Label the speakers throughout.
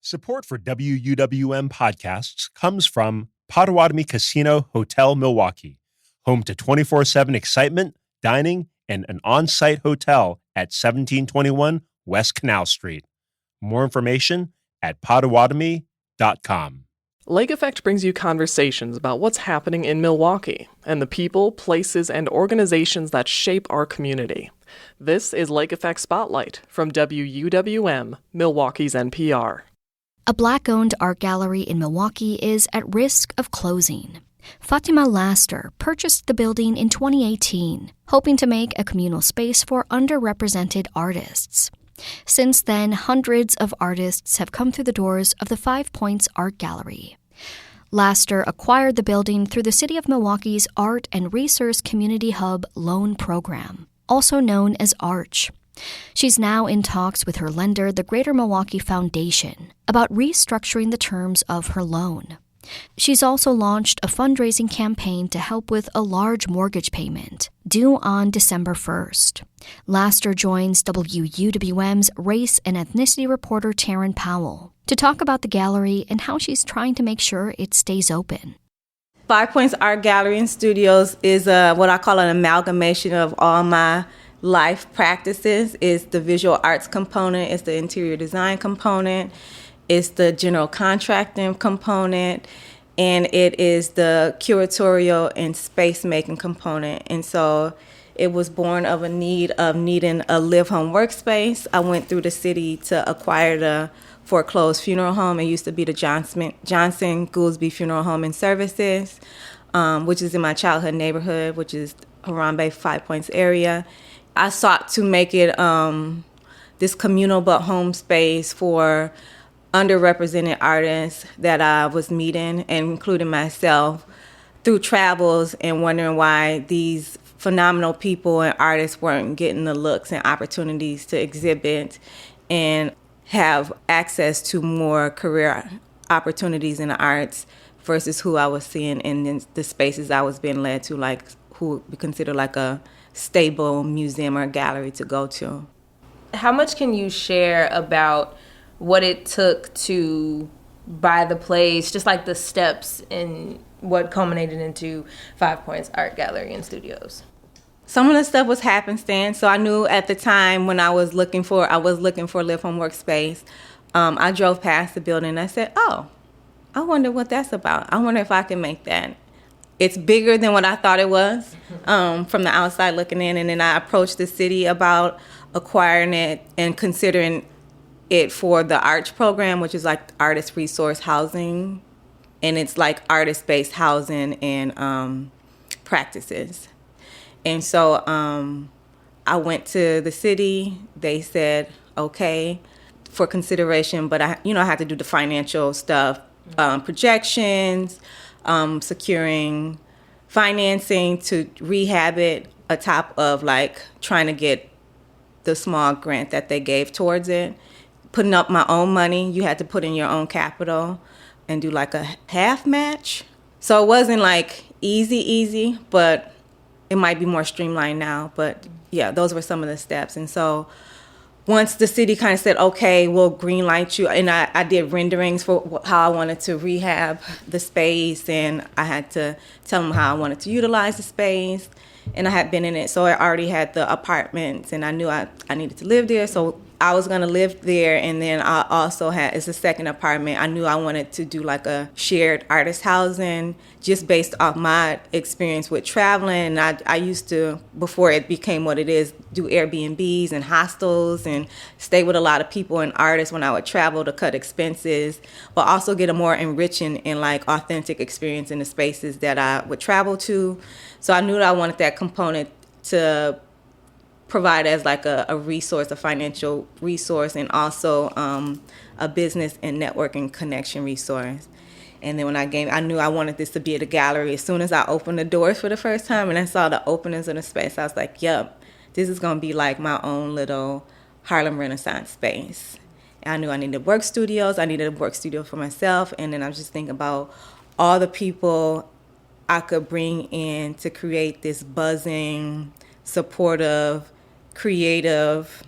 Speaker 1: Support for WUWM podcasts comes from Potawatomi Casino Hotel Milwaukee, home to 24/7 excitement, dining, and an on-site hotel at 1721 West Canal Street. More information at potawatomi.com.
Speaker 2: Lake Effect brings you conversations about what's happening in Milwaukee and the people, places, and organizations that shape our community. This is Lake Effect Spotlight from WUWM, Milwaukee's NPR.
Speaker 3: A Black-owned art gallery in Milwaukee is at risk of closing. Fatima Laster purchased the building in 2018, hoping to make a communal space for underrepresented artists. Since then, hundreds of artists have come through the doors of the 5 Points Art Gallery. Laster acquired the building through the City of Milwaukee's Art and Resource Community Hub Loan Program, also known as ARCH. She's now in talks with her lender, the Greater Milwaukee Foundation, about restructuring the terms of her loan. She's also launched a fundraising campaign to help with a large mortgage payment due on December 1st. Laster joins WUWM's race and ethnicity reporter Teran Powell to talk about the gallery and how she's trying to make sure it stays open.
Speaker 4: 5 Points Art Gallery and Studios is what I call an amalgamation of all my life practices. Is the visual arts component, it's the interior design component, it's the general contracting component, and it is the curatorial and space making component. And so it was born of a need of needing a live home workspace. I went through the city to acquire the foreclosed funeral home. It used to be the Johnson Goolsby Funeral Home and Services, which is in my childhood neighborhood, which is Harambe, 5 Points area. I sought to make it this communal but home space for underrepresented artists that I was meeting, and including myself, through travels and wondering why these phenomenal people and artists weren't getting the looks and opportunities to exhibit and have access to more career opportunities in the arts versus who I was seeing in the spaces I was being led to, like who we consider like a stable museum or gallery to go to.
Speaker 5: How much can you share about what it took to buy the place, just like the steps and what culminated into 5 Points Art Gallery and Studios?
Speaker 4: Some of the stuff was happenstance. So I knew at the time when I was looking for a live home workspace, I drove past the building and I said, oh, I wonder what that's about. I wonder if I can make that. It's bigger than what I thought it was from the outside looking in. And then I approached the city about acquiring it and considering it for the ARCH program, which is like artist resource housing. And it's like artist-based housing and practices. And so I went to the city. They said, okay, for consideration, but I had to do the financial stuff, projections, securing financing to rehab it atop of like trying to get the small grant that they gave towards it, putting up my own money. You had to put in your own capital and do like a half match. So it wasn't like easy, but it might be more streamlined now. But yeah, those were some of the steps. And so once the city kind of said, okay, we'll green light you, and I did renderings for how I wanted to rehab the space, and I had to tell them how I wanted to utilize the space, and I had been in it, so I already had the apartments, and I knew I needed to live there, so I was going to live there, and then I also it's a second apartment. I knew I wanted to do like a shared artist housing just based off my experience with traveling. I used to, before it became what it is, do Airbnbs and hostels and stay with a lot of people and artists when I would travel to cut expenses, but also get a more enriching and like authentic experience in the spaces that I would travel to. So I knew that I wanted that component to provide as like a resource, a financial resource, and also a business and networking connection resource. And then when I knew I wanted this to be at a gallery. As soon as I opened the doors for the first time and I saw the openings of the space, I was like, yep, this is going to be like my own little Harlem Renaissance space. And I knew I needed work studios. I needed a work studio for myself. And then I was just thinking about all the people I could bring in to create this buzzing, supportive, creative,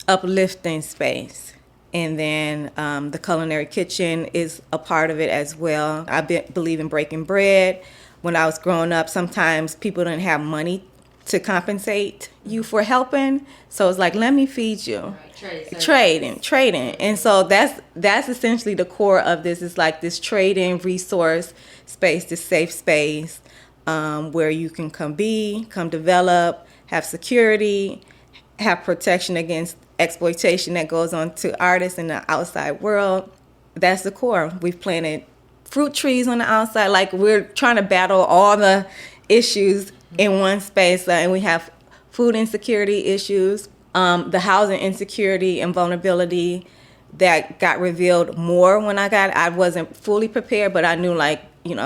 Speaker 4: uplifting space. And then the culinary kitchen is a part of it as well. Believe in breaking bread. When I was growing up, sometimes people didn't have money to compensate you for helping. So it's like, let me feed you. Right. Trading. And so that's essentially the core of this. It's like this trading resource space, this safe space where you can come develop, have security, have protection against exploitation that goes on to artists in the outside world. That's the core. We've planted fruit trees on the outside. Like, we're trying to battle all the issues in one space. And we have food insecurity issues, the housing insecurity and vulnerability that got revealed more when I wasn't fully prepared, but I knew, like,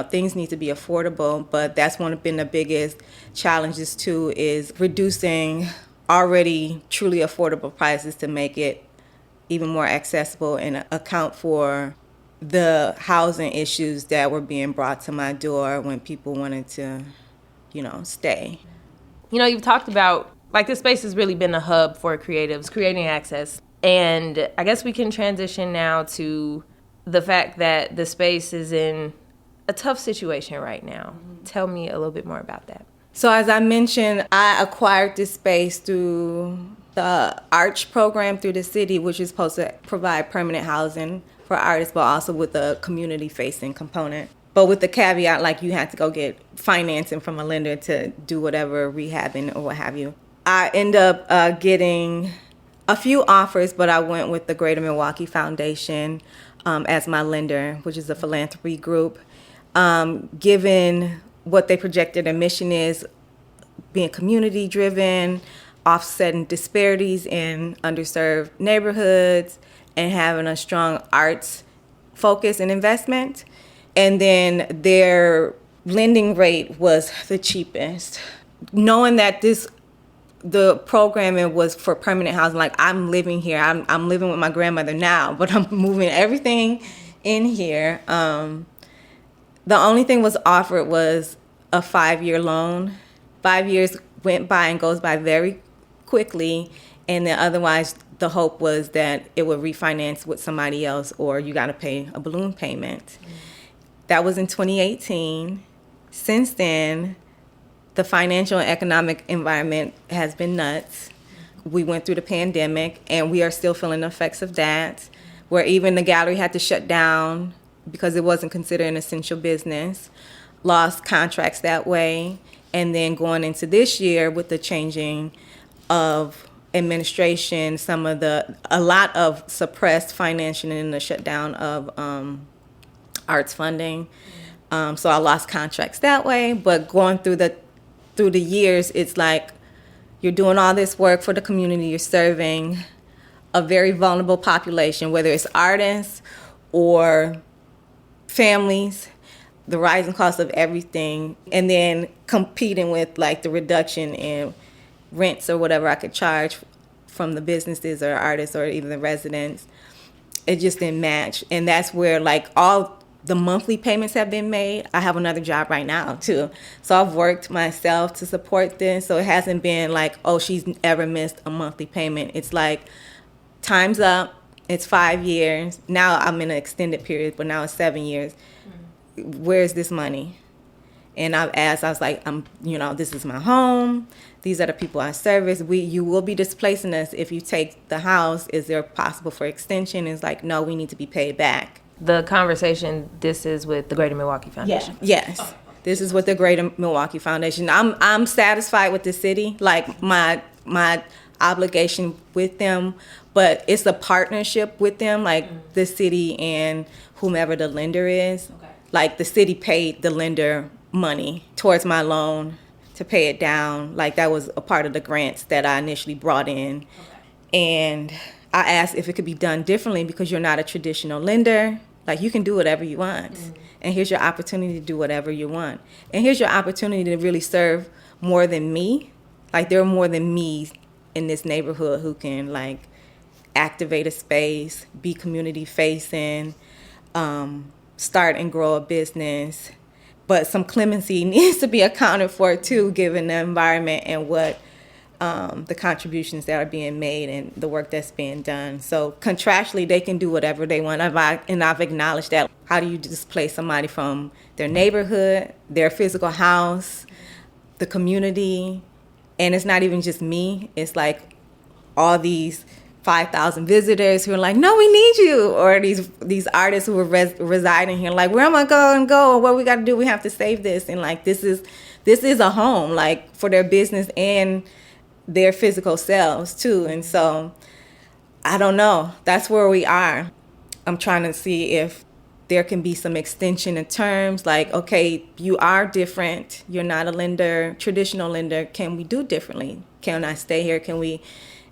Speaker 4: things need to be affordable. But that's been the biggest challenges too, is reducing already truly affordable prices to make it even more accessible and account for the housing issues that were being brought to my door when people wanted to, stay.
Speaker 5: You've talked about, like, this space has really been a hub for creatives, creating access. And I guess we can transition now to the fact that the space is in a tough situation right now. Tell me a little bit more about that.
Speaker 4: So as I mentioned, I acquired this space through the ARCH program through the city, which is supposed to provide permanent housing for artists, but also with a community-facing component. But with the caveat, like, you had to go get financing from a lender to do whatever rehabbing or what have you. I end up getting a few offers, but I went with the Greater Milwaukee Foundation as my lender, which is a philanthropy group. Given what they projected their mission is, being community-driven, offsetting disparities in underserved neighborhoods, and having a strong arts focus and investment. And then their lending rate was the cheapest. Knowing that the programming was for permanent housing, like, I'm living here. I'm living with my grandmother now, but I'm moving everything in here. The only thing was offered was a 5-year loan. 5 years went by and goes by very quickly, and then otherwise the hope was that it would refinance with somebody else, or you got to pay a balloon payment. That was in 2018. Since then, the financial and economic environment has been nuts. We went through the pandemic, and we are still feeling the effects of that, where even the gallery had to shut down because it wasn't considered an essential business, lost contracts that way. And then going into this year with the changing of administration, a lot of suppressed financing and the shutdown of arts funding. So I lost contracts that way. But going through the years, it's like you're doing all this work for the community, you're serving a very vulnerable population, whether it's artists or families, the rising cost of everything, and then competing with, like, the reduction in rents or whatever I could charge from the businesses or artists or even the residents. It just didn't match. And that's where, like, all the monthly payments have been made. I have another job right now too. So I've worked myself to support this. So it hasn't been like, oh, she's ever missed a monthly payment. It's like, time's up. It's 5 years. Now I'm in an extended period, but now it's 7 years. Where's this money? And I've asked, I was like, this is my home. These are the people I service. You will be displacing us if you take the house. Is there possible for extension? It's like, no, we need to be paid back.
Speaker 5: The conversation, this is with the Greater Milwaukee Foundation?
Speaker 4: Yeah. Yes. This is with the Greater Milwaukee Foundation. I'm satisfied with the city, like my obligation with them, but it's a partnership with them, like the city and whomever the lender is. Okay. Like, the city paid the lender money towards my loan to pay it down. Like, that was a part of the grants that I initially brought in. Okay. And I asked if it could be done differently because you're not a traditional lender. Like, you can do whatever you want. Mm-hmm. And here's your opportunity to do whatever you want. And here's your opportunity to really serve more than me. Like, there are more than me in this neighborhood who can, like, activate a space, be community facing, start and grow a business. But some clemency needs to be accounted for too, given the environment and what the contributions that are being made and the work that's being done. So contractually, they can do whatever they want. And I've acknowledged that. How do you displace somebody from their neighborhood, their physical house, the community? And it's not even just me. It's like all these 5,000 visitors who are like, no, we need you. Or these artists who are residing here, like, where am I going to go? What we got to do? We have to save this. And like, this is a home, like, for their business and their physical selves too. And so I don't know. That's where we are. I'm trying to see if there can be some extension in terms like, okay, you are different. You're not a lender, traditional lender. Can we do differently? Can I stay here? Can we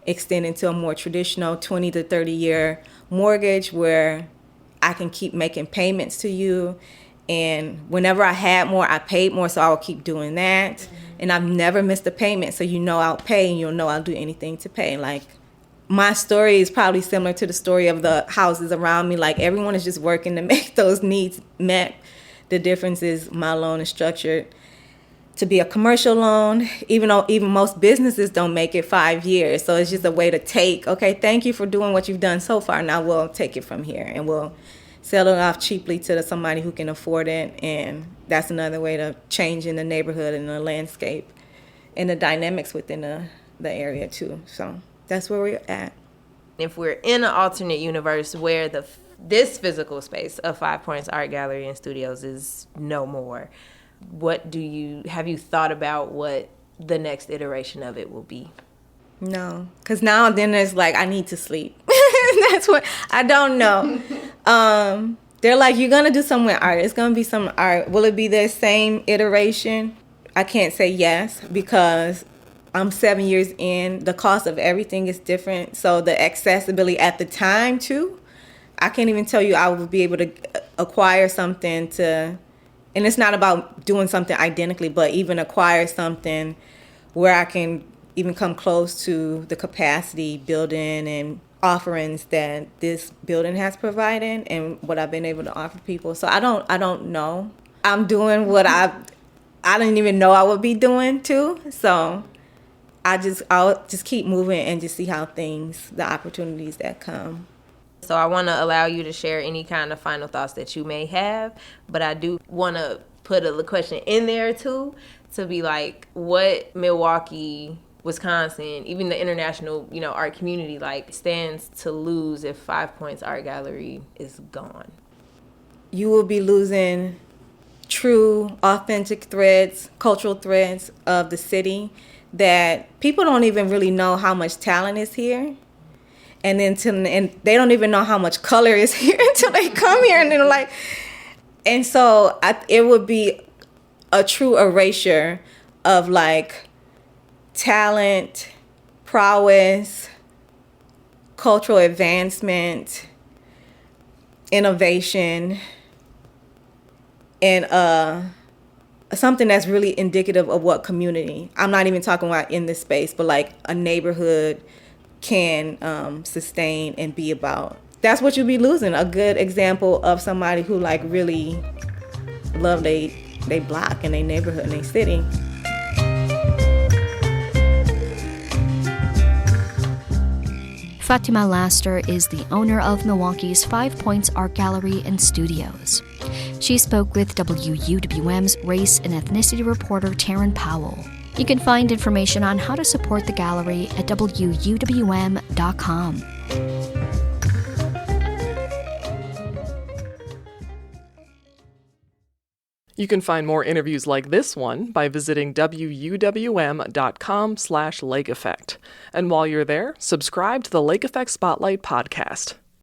Speaker 4: extend into a more traditional 20 to 30 year mortgage where I can keep making payments to you? And whenever I had more, I paid more, so I will keep doing that. Mm-hmm. And I've never missed a payment, so you know I'll pay, and you'll know I'll do anything to pay. Like, my story is probably similar to the story of the houses around me. Like, everyone is just working to make those needs met. The difference is my loan is structured to be a commercial loan, even though even most businesses don't make it 5 years. So it's just a way to take, okay, thank you for doing what you've done so far. Now we'll take it from here, and we'll sell it off cheaply to somebody who can afford it. And that's another way to change in the neighborhood and the landscape and the dynamics within the area too. So that's where we're at.
Speaker 5: If we're in an alternate universe where this physical space of 5 Points Art Gallery and Studios is no more, have you thought about what the next iteration of it will be?
Speaker 4: No, because now and then it's like, I need to sleep. That's what, I don't know. They're like, you're going to do some art. It's going to be some art. Will it be the same iteration? I can't say yes, because I'm 7 years in. The cost of everything is different. So the accessibility at the time too, I can't even tell you I would be able to acquire something and it's not about doing something identically, but even acquire something where I can even come close to the capacity building and offerings that this building has provided and what I've been able to offer people. So I don't know. I'm doing what I didn't even know I would be doing too. So I'll just keep moving and just see how the opportunities that come.
Speaker 5: So I want to allow you to share any kind of final thoughts that you may have, but I do want to put a question in there too, to be like, what Milwaukee, Wisconsin, even the international, art community, like, stands to lose if 5 Points Art Gallery is gone?
Speaker 4: You will be losing true, authentic threads, cultural threads of the city that people don't even really know how much talent is here. And they don't even know how much color is here until they come here, and they're like, and so it would be a true erasure of like talent, prowess, cultural advancement, innovation, and something that's really indicative of what community. I'm not even talking about in this space, but like a neighborhood can sustain and be about. That's what you'll be losing. A good example of somebody who like really love they block and their neighborhood and their city.
Speaker 3: Fatima Laster is the owner of Milwaukee's 5 Points Art Gallery and Studios. She spoke with WUWM's race and ethnicity reporter Teran Powell. You can find information on how to support the gallery at WUWM.com.
Speaker 2: You can find more interviews like this one by visiting WUWM.com/Lake Effect. And while you're there, subscribe to the Lake Effect Spotlight podcast.